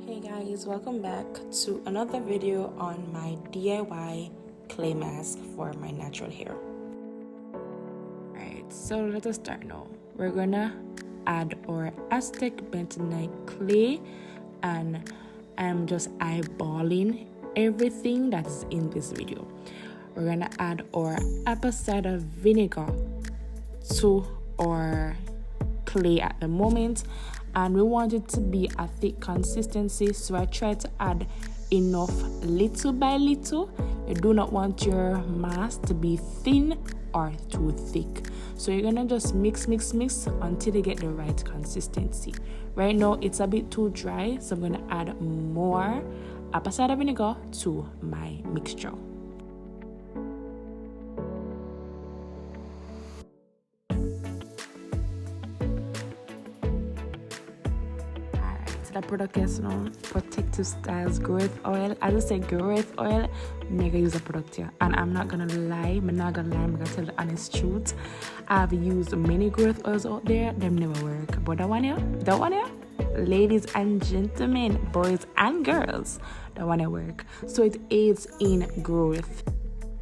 Hey guys, welcome back to another video on my DIY clay mask for my natural hair. Alright, so let us start now. We're gonna add our Aztec bentonite clay, and I'm just eyeballing everything that's in this video. We're gonna add our apple cider vinegar to our clay at the moment, and we want it to be a thick consistency, so I try to add enough little by little. You do not want your mask to be thin or too thick, so you're gonna just mix until you get the right consistency. Right now it's a bit too dry, so I'm gonna add more apple cider vinegar to my mixture. The product is now Protective Styles growth oil. I just say growth oil, mega use a product here, and I'm not gonna lie, I'm gonna tell the honest truth. I've used many growth oils out there, them never work, but that one here, ladies and gentlemen, boys and girls, that one here work. So it aids in growth.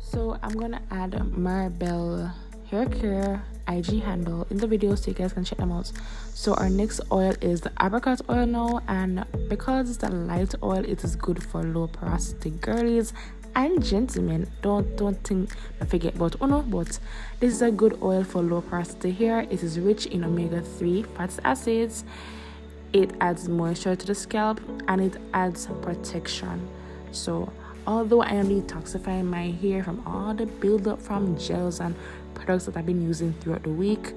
So I'm gonna add Maribel hair care IG handle in the video so you guys can check them out. So our next oil is the apricot oil now, and because it's a light oil, it is good for low porosity girlies and gentlemen. Don't forget about Uno, but this is a good oil for low porosity hair. It is rich in omega-3 fatty acids. It adds moisture to the scalp and it adds protection. So although I am detoxifying my hair from all the buildup from gels and products that I've been using throughout the week,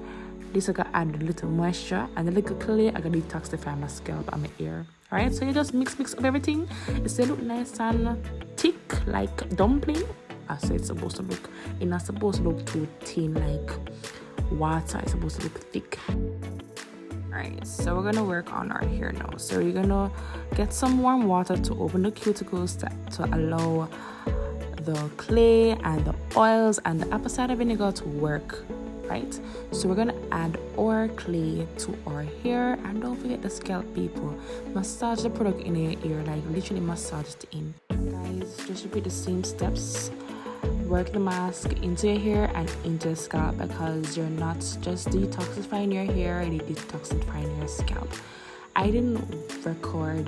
this I gotta add a little moisture and a little clay. I gotta detoxify my scalp and my hair. Alright, so you just mix up everything. It still look nice and thick like dumpling. I say it's supposed to look. It's not supposed to look too thin like water. It's supposed to look thick. Alright, so we're gonna work on our hair now. So you're gonna get some warm water to open the cuticles to allow the clay and the oils and the apple cider vinegar to work, right? So we're gonna add our clay to our hair, and don't forget the scalp, people. Massage the product in your ear, like literally massage it in. Guys, just repeat the same steps. Work the mask into your hair and into your scalp, because you're not just detoxifying your hair, you're detoxifying your scalp. I didn't record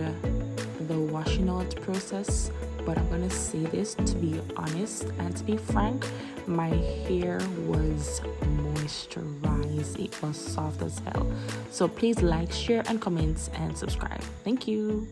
the washing out process, but I'm gonna say this to be honest and to be frank, my hair was moisturized. It was soft as hell. So please like, share and comment and subscribe. Thank you.